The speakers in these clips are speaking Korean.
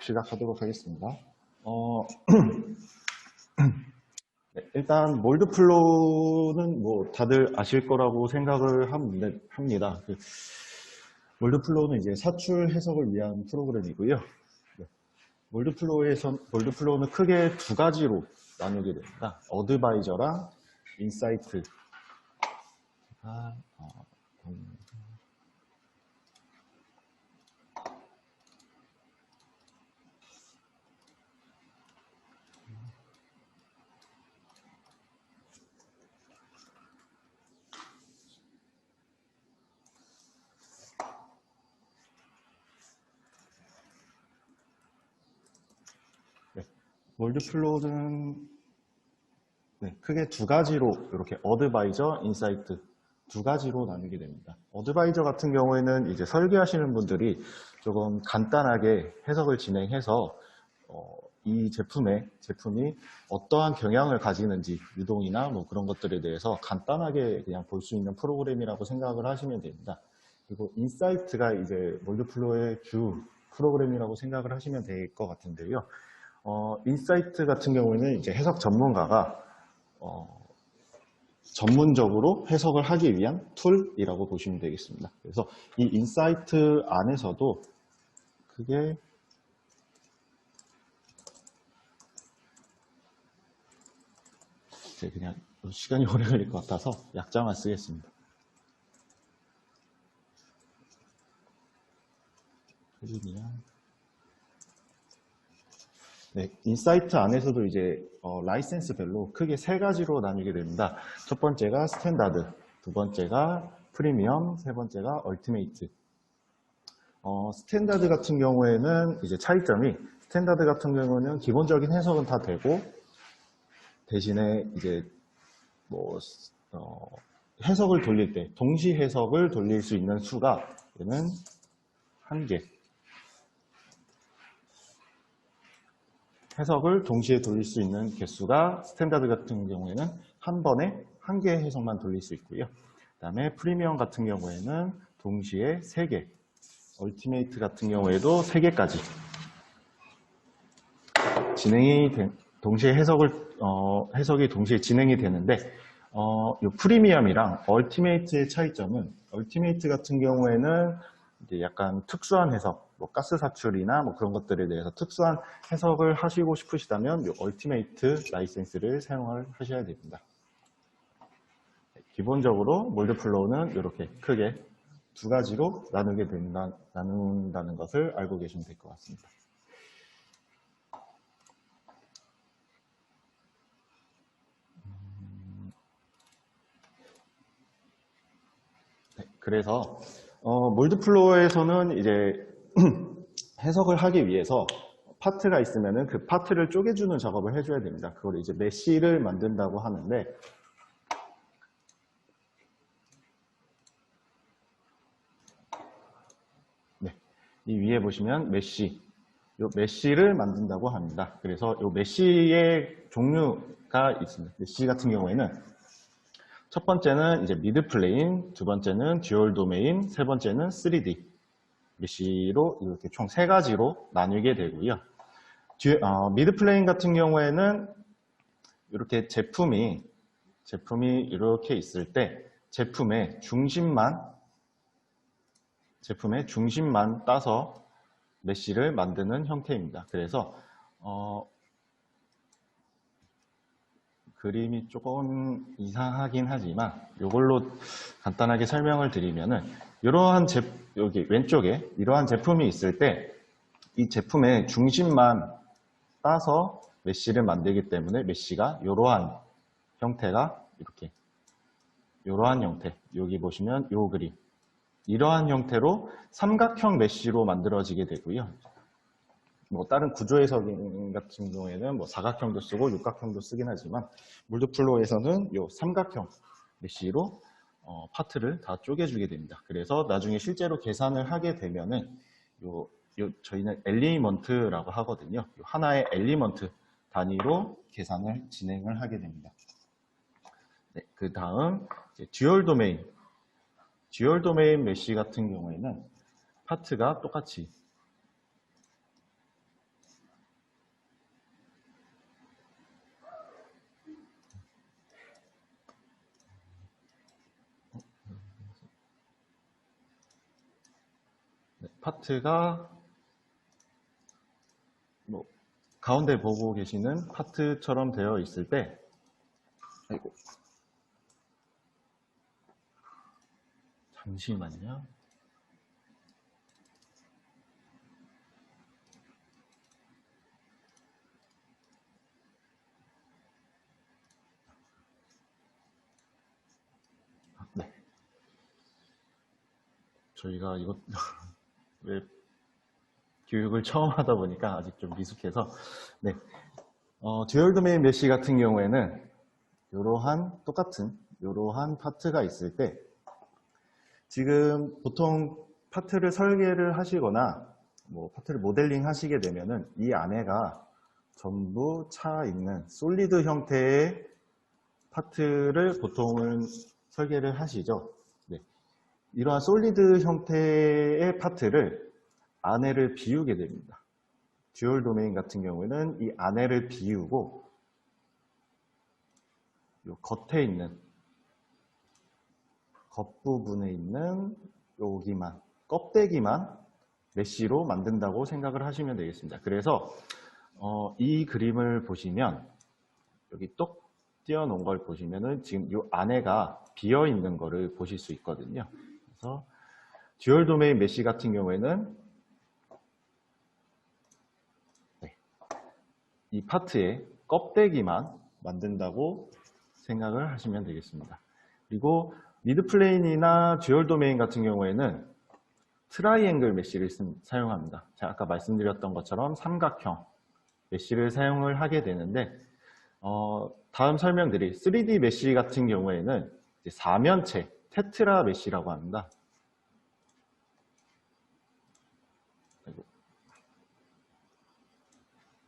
시작하도록 하겠습니다. 네, 일단 몰드 플로우는 뭐 다들 아실 거라고 생각을 합니다. 몰드 플로우는 이제 사출 해석을 위한 프로그램이고요. 네, 몰드 플로우는 크게 두 가지로 나누게 됩니다. 어드바이저랑 인사이트. 몰드 플로우는 크게 두 가지로 이렇게 어드바이저, 인사이트 두 가지로 나누게 됩니다. 어드바이저 같은 경우에는 이제 설계하시는 분들이 조금 간단하게 해석을 진행해서 이 제품이 어떠한 경향을 가지는지 유동이나 뭐 그런 것들에 대해서 간단하게 그냥 볼 수 있는 프로그램이라고 생각을 하시면 됩니다. 그리고 인사이트가 이제 몰드 플로우의 주 프로그램이라고 생각을 하시면 될 것 같은데요. 인사이트 같은 경우에는 이제 해석 전문가가 전문적으로 해석을 하기 위한 툴이라고 보시면 되겠습니다. 그래서 이 인사이트 안에서도 그게 그냥 시간이 오래 걸릴 것 같아서 약자만 쓰겠습니다. 네, 인사이트 안에서도 이제 라이센스별로 크게 세 가지로 나뉘게 됩니다. 첫 번째가 스탠다드, 두 번째가 프리미엄, 세 번째가 얼티메이트. 스탠다드 같은 경우에는 이제 차이점이 스탠다드 같은 경우는 기본적인 해석은 다 되고 대신에 이제 뭐 해석을 돌릴 때 동시 해석을 돌릴 수 있는 수가 얘는 1개. 해석을 동시에 돌릴 수 있는 개수가 스탠다드 같은 경우에는 한 번에 1개의 해석만 돌릴 수 있고요. 그 다음에 프리미엄 같은 경우에는 동시에 3개, 얼티메이트 같은 경우에도 3개까지 동시에 해석이 동시에 진행이 되는데 이 프리미엄이랑 얼티메이트의 차이점은 얼티메이트 같은 경우에는 이제 약간 특수한 해석, 뭐 가스 사출이나 뭐 그런 것들에 대해서 특수한 해석을 하시고 싶으시다면 이 얼티메이트 라이센스를 사용을 하셔야 됩니다. 기본적으로 몰드 플로우는 이렇게 크게 두 가지로 나눈다는 것을 알고 계시면 될 것 같습니다. 그래서 몰드 플로우에서는 이제 해석을 하기 위해서 파트가 있으면은 그 파트를 쪼개주는 작업을 해줘야 됩니다. 그걸 이제 메쉬를 만든다고 하는데 이 위에 보시면 이 메쉬를 만든다고 합니다. 그래서 이 메쉬의 종류가 있습니다. 메쉬 같은 경우에는 첫 번째는 이제 미드 플레인, 두 번째는 듀얼 도메인, 세 번째는 3D 메쉬로 이렇게 총 3가지로 나뉘게 되고요. 미드 플레인 같은 경우에는 이렇게 제품이 이렇게 있을 때 제품의 중심만 따서 메쉬를 만드는 형태입니다. 그래서 그림이 조금 이상하긴 하지만 이걸로 간단하게 설명을 드리면은 여기 왼쪽에 이러한 제품이 있을 때 이 제품의 중심만 따서 메쉬를 만들기 때문에 메쉬가 이러한 형태가 이러한 형태, 여기 보시면 이 그림 이러한 형태로 삼각형 메쉬로 만들어지게 되고요. 뭐 다른 구조 해석 같은 경우에는 뭐 사각형도 쓰고 육각형도 쓰긴 하지만 몰드 플로우에서는 이 삼각형 메쉬로 파트를 다 쪼개주게 됩니다. 그래서 나중에 실제로 계산을 하게 되면은 저희는 엘리먼트라고 하거든요. 하나의 엘리먼트 단위로 계산을 진행을 하게 됩니다. 네, 그 다음 듀얼 도메인 메쉬 같은 경우에는 파트가 똑같이 파트가 뭐 가운데 보고 계시는 파트처럼 되어 있을 때, 아이고, 잠시만요. 네. 저희가 이것 웹 교육을 처음 하다 보니까 아직 좀 미숙해서, 네. 듀얼 도메인 메시 같은 경우에는 똑같은 이러한 파트가 있을 때, 지금 보통 파트를 설계를 하시거나 뭐 파트를 모델링 하시게 되면은 이 안에가 전부 차 있는 솔리드 형태의 파트를 보통은 설계를 하시죠. 네. 이러한 솔리드 형태의 파트를 안에를 비우게 됩니다. 듀얼 도메인 같은 경우에는 이 안에를 비우고 요 겉에 있는 겉부분에 있는 여기만 껍데기만 메쉬로 만든다고 생각을 하시면 되겠습니다. 그래서 이 그림을 보시면 여기 똑 띄워놓은 걸 보시면은 지금 이 안에가 비어 있는 거를 보실 수 있거든요. 그래서 듀얼 도메인 메쉬 같은 경우에는 이 파트의 껍데기만 만든다고 생각을 하시면 되겠습니다. 그리고 미드 플레인이나 듀얼 도메인 같은 경우에는 트라이앵글 메쉬를 사용합니다. 제가 아까 말씀드렸던 것처럼 삼각형 메쉬를 사용을 하게 되는데, 다음 설명드릴 3D 메쉬 같은 경우에는 사면체 테트라 메쉬라고 합니다.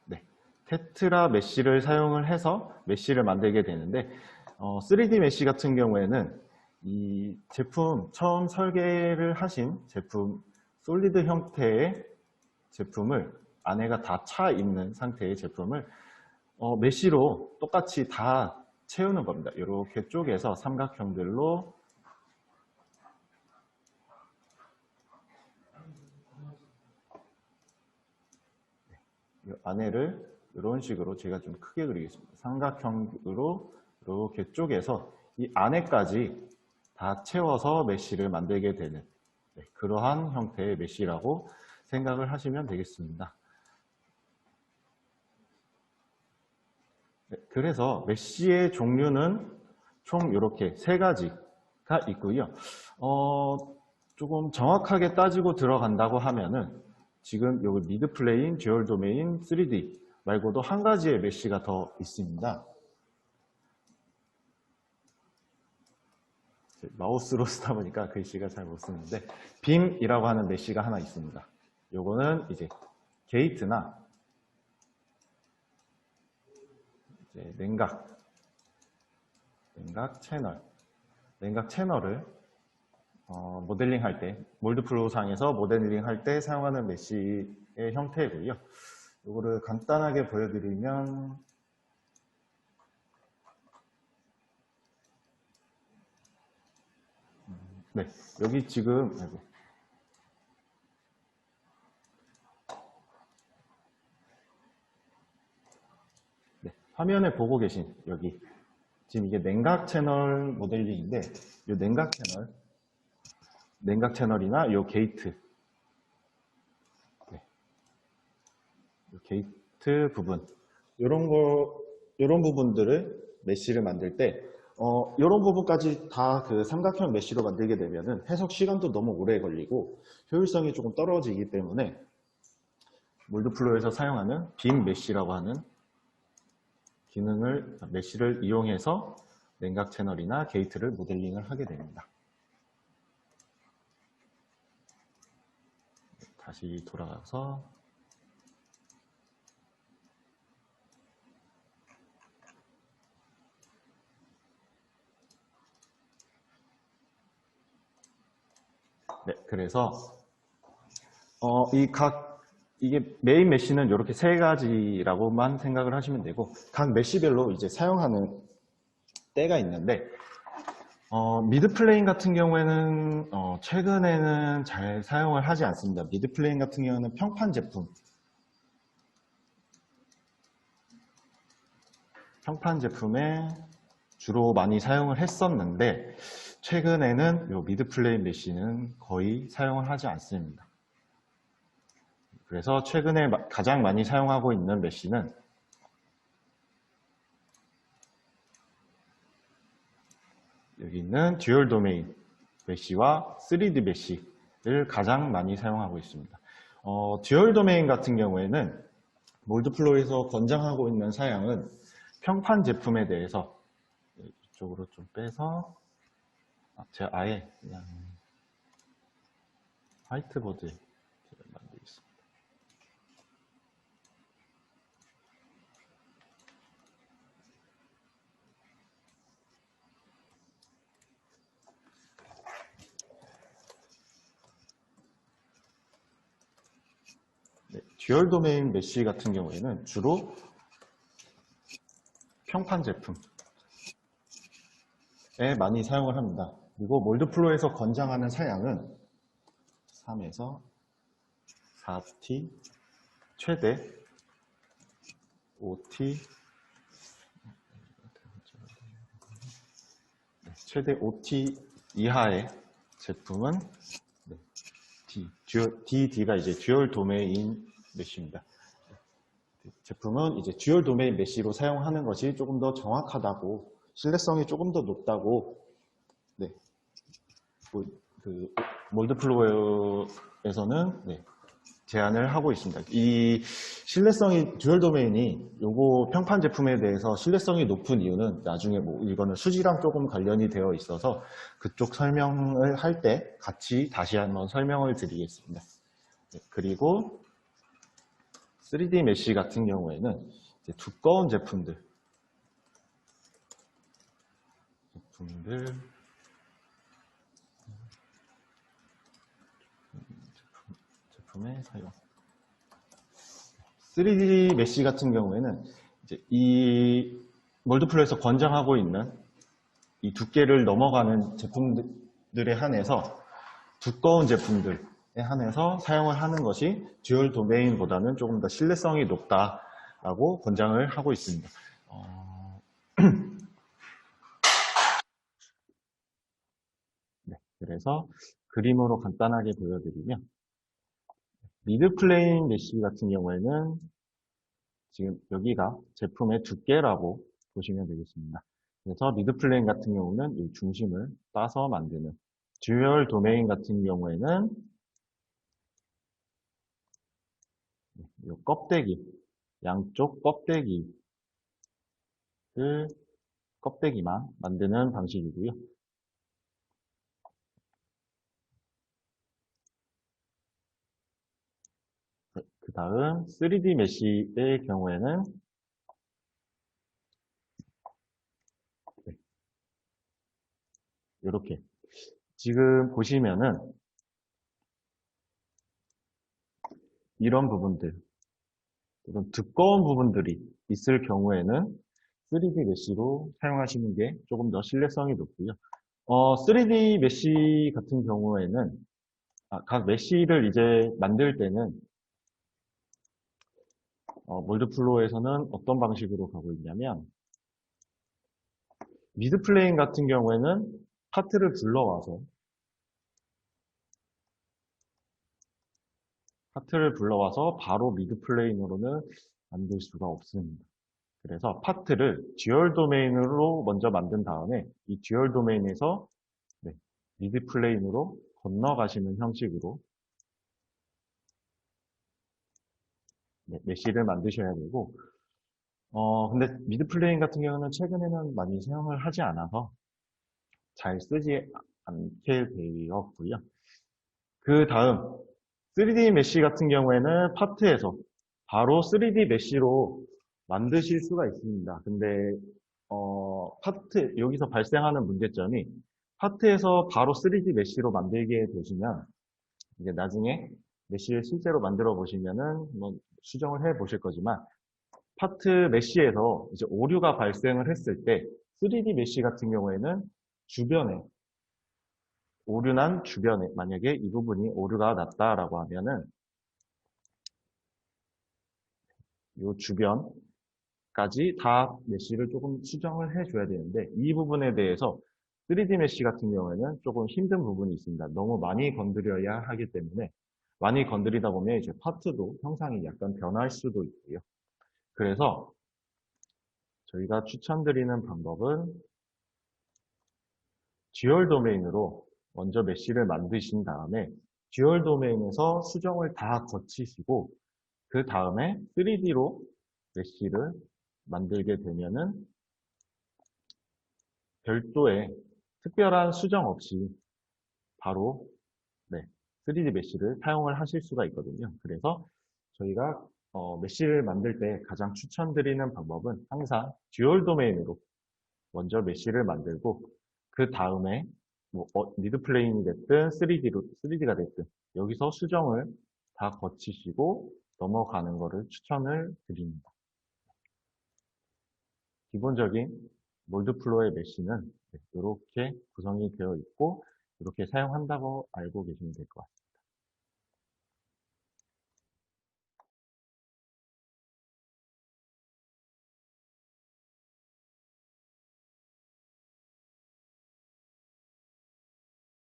네, 테트라 메쉬를 사용을 해서 메쉬를 만들게 되는데, 3D 메쉬 같은 경우에는 이 제품 처음 설계를 하신 제품 솔리드 형태의 제품을 안에가 다 차 있는 상태의 제품을 메쉬로 똑같이 다 채우는 겁니다. 이렇게 쪼개서 삼각형들로 이 안에를 이런 식으로 제가 좀 크게 그리겠습니다. 삼각형으로 이렇게 쪼개서 이 안에까지 다 채워서 메쉬를 만들게 되는 그러한 형태의 메쉬라고 생각을 하시면 되겠습니다. 그래서 메쉬의 종류는 총 이렇게 3가지가 있고요. 조금 정확하게 따지고 들어간다고 하면은 지금 여기 미드 플레인, 듀얼 도메인, 3D 말고도 한 가지의 메쉬가 더 있습니다. 마우스로 쓰다 보니까 글씨가 잘 못 쓰는데 빔이라고 하는 메쉬가 하나 있습니다. 요거는 이제 게이트나 이제 냉각 채널을 모델링 할 때, 몰드플로우 상에서 모델링 할 때 사용하는 메쉬의 형태고요. 요거를 간단하게 보여드리면 네, 여기 지금 네, 화면에 보고 계신 여기 지금 이게 냉각 채널 모델링인데 이 냉각 채널이나 이 게이트 이 게이트 부분 이런 부분들을 메쉬를 만들 때 이런 부분까지 다 그 삼각형 메쉬로 만들게 되면은 해석 시간도 너무 오래 걸리고 효율성이 조금 떨어지기 때문에 몰드플로우에서 사용하는 빔 메쉬라고 하는 메쉬를 이용해서 냉각 채널이나 게이트를 모델링을 하게 됩니다. 다시 돌아가서 네, 그래서 이게 메인 메쉬는 이렇게 3가지라고만 생각을 하시면 되고 각 메쉬별로 이제 사용하는 때가 있는데 미드 플레인 같은 경우에는 최근에는 잘 사용을 하지 않습니다. 미드 플레인 같은 경우는 평판 제품에 주로 많이 사용을 했었는데 최근에는 이 미드 플레인 메쉬는 거의 사용을 하지 않습니다. 그래서 최근에 가장 많이 사용하고 있는 메쉬는 여기 있는 듀얼 도메인 메쉬와 3D 메쉬를 가장 많이 사용하고 있습니다. 듀얼 도메인 같은 경우에는 몰드플로우에서 권장하고 있는 사양은 평판 제품에 대해서 이쪽으로 좀 빼서 제가 아예 그냥 화이트보드 만들겠습니다. 네, 듀얼 도메인 메쉬 같은 경우에는 주로 평판 제품에 많이 사용을 합니다. 그리고 몰드플로우에서 권장하는 사양은 3에서 4T, 최대 5T, 최대 5T 이하의 제품은 DD가 이제 듀얼 도메인 메쉬입니다. 제품은 이제 듀얼 도메인 메쉬로 사용하는 것이 조금 더 정확하다고, 신뢰성이 조금 더 높다고, 네, 그 몰드플로어에서는 제안을 하고 있습니다. 이 신뢰성이 듀얼 도메인이 요거 평판 제품에 대해서 신뢰성이 높은 이유는 나중에 이거는 수지랑 조금 관련이 되어 있어서 그쪽 설명을 할 때 같이 다시 한번 설명을 드리겠습니다. 네, 그리고 3D 메쉬 같은 경우에는 이제 두꺼운 제품들에 사용. 3D 메쉬 같은 경우에는 이제 이 몰드플로우에서 권장하고 있는 이 두께를 넘어가는 제품들에 한해서 두꺼운 제품들에 한해서 사용을 하는 것이 듀얼 도메인보다는 조금 더 신뢰성이 높다라고 권장을 하고 있습니다. 네, 그래서 그림으로 간단하게 보여드리면 미드 플레인 메쉬 같은 경우에는 지금 여기가 제품의 두께라고 보시면 되겠습니다. 그래서 미드 플레인 같은 경우는 이 중심을 따서 만드는, 듀얼 도메인 같은 경우에는 이 껍데기, 양쪽 껍데기만 만드는 방식이고요. 그 다음 3D 메쉬의 경우에는 이렇게 지금 보시면은 이런 부분들, 이런 두꺼운 부분들이 있을 경우에는 3D 메쉬로 사용하시는 게 조금 더 신뢰성이 높고요. 3D 메쉬 같은 경우에는 각 메쉬를 이제 만들 때는 몰드플로우에서는 어떤 방식으로 가고 있냐면 미드 플레인 같은 경우에는 파트를 불러와서 바로 미드 플레인으로는 만들 수가 없습니다. 그래서 파트를 듀얼 도메인으로 먼저 만든 다음에 이 듀얼 도메인에서 미드 플레인으로 건너가시는 형식으로 메쉬를 만드셔야 되고, 근데 미드 플레인 같은 경우는 최근에는 많이 사용을 하지 않아서 잘 쓰지 않게 되었고요. 그 다음 3D 메쉬 같은 경우에는 파트에서 바로 3D 메쉬로 만드실 수가 있습니다. 근데 여기서 발생하는 문제점이 파트에서 바로 3D 메쉬로 만들게 되시면 이제 나중에 메쉬를 실제로 만들어 보시면은 수정을 해 보실 거지만 파트 메쉬에서 이제 오류가 발생을 했을 때 3D 메쉬 같은 경우에는 주변에, 오류난 주변에, 만약에 이 부분이 오류가 났다라고 하면은, 이 주변까지 다 메쉬를 조금 수정을 해줘야 되는데, 이 부분에 대해서 3D 메쉬 같은 경우에는 조금 힘든 부분이 있습니다. 너무 많이 건드려야 하기 때문에, 많이 건드리다 보면 이제 파트도 형상이 약간 변할 수도 있고요. 그래서 저희가 추천드리는 방법은 듀얼 도메인으로 먼저 메쉬를 만드신 다음에 듀얼 도메인에서 수정을 다 거치시고 그 다음에 3D로 메쉬를 만들게 되면은 별도의 특별한 수정 없이 바로 3D 메쉬를 사용을 하실 수가 있거든요. 그래서 저희가 메쉬를 만들 때 가장 추천드리는 방법은 항상 듀얼 도메인으로 먼저 메쉬를 만들고 그 다음에 뭐 미드 플레인이 됐든 3D가 됐든 여기서 수정을 다 거치시고 넘어가는 것을 추천을 드립니다. 기본적인 몰드플로어의 메쉬는 이렇게 구성이 되어 있고 이렇게 사용한다고 알고 계시면 될 것 같습니다.